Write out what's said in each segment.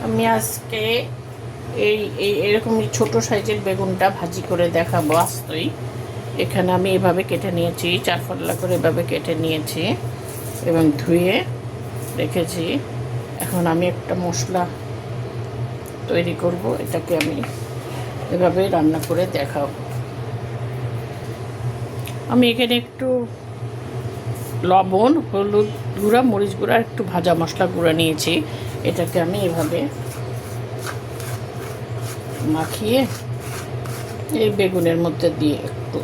আমি আজকে এই এই এরকম ছোট সাইজের বেগুনটা ভাজি করে দেখাবো আস্তই। এখানে আমি এভাবে কেটে নিয়েছি, 4 ফাল্লা করে এভাবে কেটে নিয়েছি এবং ধুয়ে রেখেছি। এখন আমি একটা মশলা তৈরি করব, এটাকে আমি এভাবে রান্না করে দেখাবো। আমি এখানে একটু লবণ, হলুদ গুঁড়া, মরিচ গুঁড়া, একটু ভাজা মশলা গুঁড়া নিয়েছি। এটাকে আমি এভাবে মাখিয়ে এই বেগুনের মধ্যে দিয়ে একটু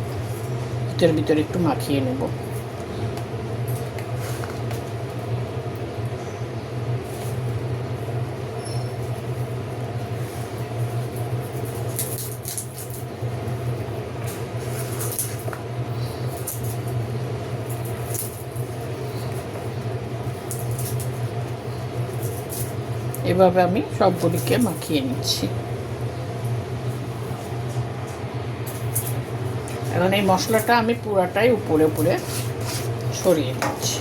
ভিতরে একটু মাখিয়ে নেব। এভাবে আমি সবগুলিকে মাখিয়ে নিচ্ছি। এখন এই মশলাটা আমি পুরাটাই উপরে উপরে ছড়িয়ে নিচ্ছি।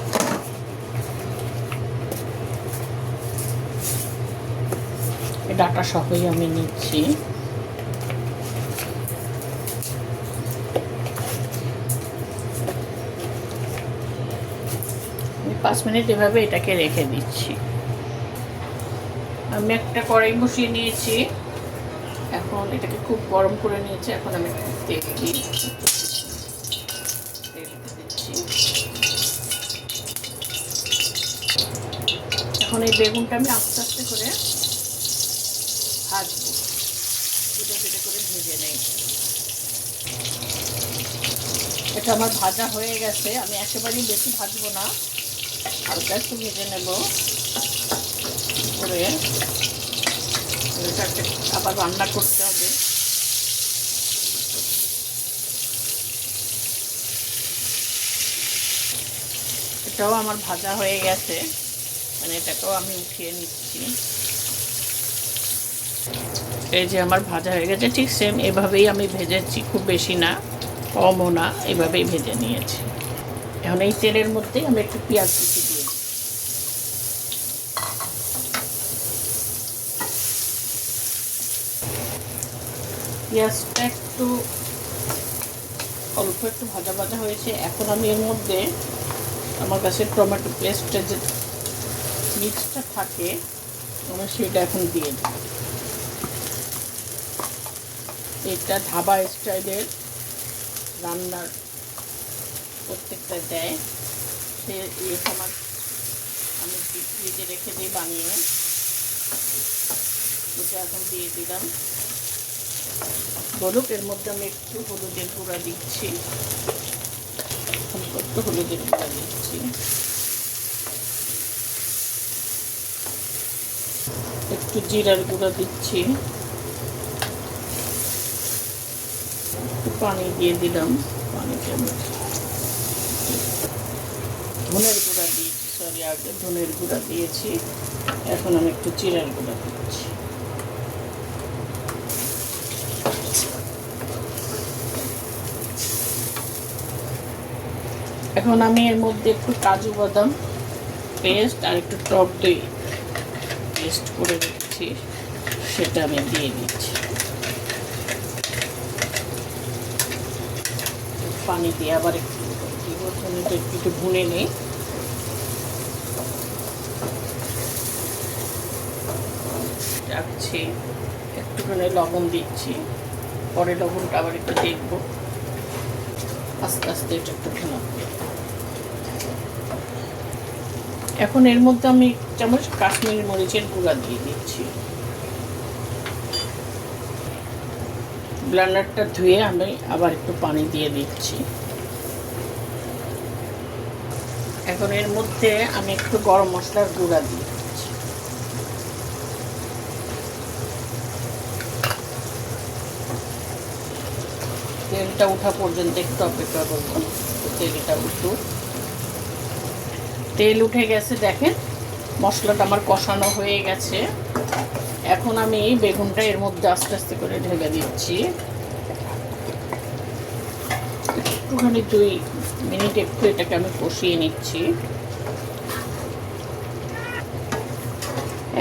এই ডাটা সহই আমি নিচ্ছি। আমি 5 মিনিট এভাবে এটাকে রেখে দিচ্ছি। আমি একটা কড়াই বসিয়ে নিয়েছি, এখন এটাকে খুব গরম করে নিয়েছি। এখন আমি তেল দিচ্ছি। এখন এই বেগুনটা আমি আস্তে আস্তে করে ভাজবো, এটা করে ভেজে নেই। এটা আমার ভাজা হয়ে গেছে, আমি একেবারেই বেশি ভাজবো না, হালকা একটু ভেজে নেব করে এটাকে আবার রান্না করতে হবে। এটাও আমার ভাজা হয়ে গেছে, মানে এটাকেও আমি উঠিয়ে নিচ্ছি। এই যে আমার ভাজা হয়ে গেছে, ঠিক সেম এভাবেই আমি ভেজেছি, খুব বেশি না কমও না, এভাবেই ভেজে নিয়েছি। এখন এই তেলের মধ্যেই আমি একটু পেঁয়াজ কুচি দিয়ে দিই। পেঁয়াজটা একটু অল্প একটু ভাজা ভাজা হয়েছে। এখন আমি এর মধ্যে আমার কাছে টমেটো পেস্টের যে মিক্সটা থাকে আমি সেটা এখন দিয়ে দিই। এটা ধাবা স্টাইলের রান্নার প্রত্যেকটা দেয়, সে এই সময় আমি ফ্রিজে রেখে দিই বানিয়ে। এটা এখন দিয়ে দিলাম। হলুদ, এর মধ্যে আমি একটু হলুদের গুঁড়া দিচ্ছি, একটু হলুদের গুঁড়া দিচ্ছি, একটু জিরার গুঁড়া দিচ্ছি, একটু পানি দিয়ে দিলাম। পানিতে আমি ধনের গুঁড়া দিয়েছি, সরি আগে ধনের গুঁড়া দিয়েছি। এখন আমি একটু জিরার গুঁড়া দিচ্ছি। এখন আমি এর মধ্যে একটু কাজু বাদাম পেস্ট আর একটু টক দই পেস্ট করে দিচ্ছি, সেটা আমি দিয়ে দিচ্ছি। পানি দিয়ে আবার একটু দিব, একটু ভুনে নেই। রাখছি, একটুখানি লবণ দিচ্ছি, পরে লবণটা আবার একটু দেখবো। আস্তে আস্তে এটা একটু ভুনা। এখন এর মধ্যে আমি 1 চামচ কাশ্মীরি মরিচের গুঁড়া দিয়ে দিচ্ছি। ব্লেন্ডারটা ধুয়ে আমি আবার একটু পানি দিয়ে দিচ্ছি। এখন এর মধ্যে আমি একটু গরম মশলার গুঁড়া দিয়ে দিচ্ছি। তেলটা ওঠা পর্যন্ত একটু অপেক্ষা করবো। তেলটা উঠুক। তেল উঠে গেছে, দেখেন মশলাটা আমার কষানো হয়ে গেছে। এখন আমি বেগুনটা এর মধ্যে আস্তে আস্তে করে ঢেলে দিচ্ছি। একটুখানি 2 মিনিট একটু এটাকে আমি কষিয়ে নিচ্ছি।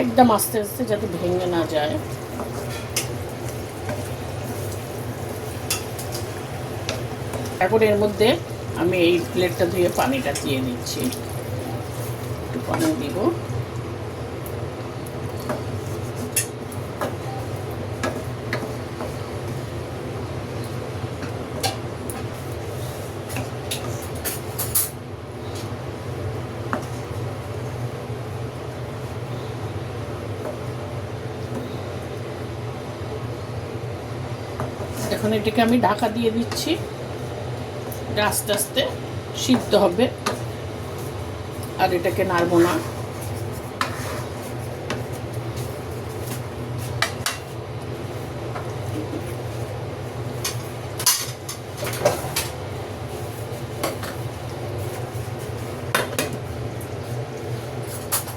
একদম আস্তে আস্তে যাতে ভেঙে না যায়। এখন এর মধ্যে আমি এই প্লেটটা ধুয়ে পানিটা দিয়ে নিচ্ছি। একটু পানি দিব। এখন এটাকে আমি ঢাকা দিয়ে দিচ্ছি। এটা আস্তে আস্তে সিদ্ধ হবে, আর এটাকে নাড়বো না।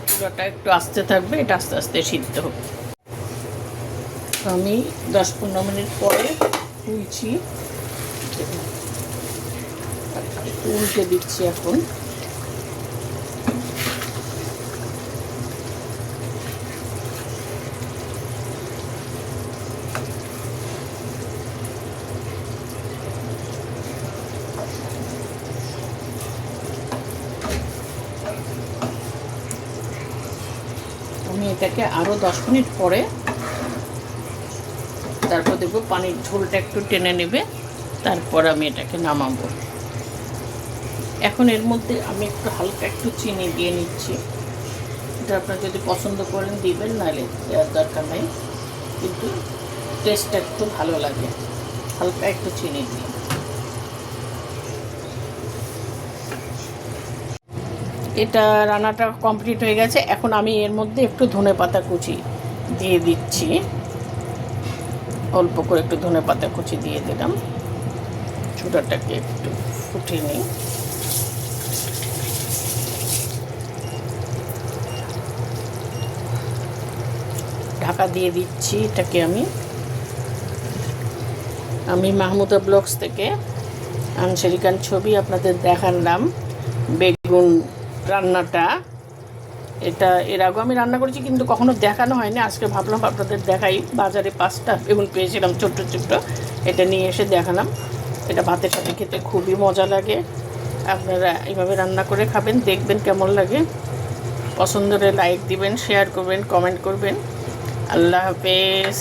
পুরোটা একটু আস্তে থাকবে, এটা আস্তে আস্তে সিদ্ধ হবে। আমি 10-15 মিনিট পরে তুলছি, একটু উল্টে দিচ্ছি। এখন আমি এটাকে আরও 10 মিনিট পরে, তারপর দেখবো পানির ঝোলটা একটু টেনে নেবে, তারপর আমি এটাকে নামাবো। এখন এর মধ্যে আমি একটু হালকা একটু চিনি দিয়ে নিচ্ছি। এটা আপনারা যদি পছন্দ করেন দিবেন, নাহলে দেওয়ার দরকার নেই, কিন্তু টেস্টটা একটু ভালো লাগে হালকা একটু চিনি দিয়ে। এটা রান্নাটা কমপ্লিট হয়ে গেছে। এখন আমি এর মধ্যে একটু ধনেপাতা কুচি দিয়ে দিচ্ছি, অল্প করে একটু ধনেপাতা কুচি দিয়ে দিলাম। চুলাটাকে একটু ফুটিয়ে নিই। ঢাকা দিয়ে দিচ্ছি এটাকে। আমি মাহমুদা ব্লগস থেকে আনসারিকান ছবি আপনাদের দেখালাম বেগুন রান্নাটা। এটা এর আগেও আমি রান্না করেছি, কিন্তু কখনো দেখানো হয়নি। আজকে ভাবলাম আপনাদের দেখাই। বাজারে 5টা বেগুন পেয়েছিলাম ছোট্ট ছোট্ট, এটা নিয়ে এসে দেখালাম। এটা ভাতের সাথে খেতে খুবই মজা লাগে। আপনারা এইভাবে রান্না করে খাবেন, দেখবেন কেমন লাগে। পছন্দ হলে লাইক দিবেন, শেয়ার করবেন, কমেন্ট করবেন। আল্লাহ হাফেজ।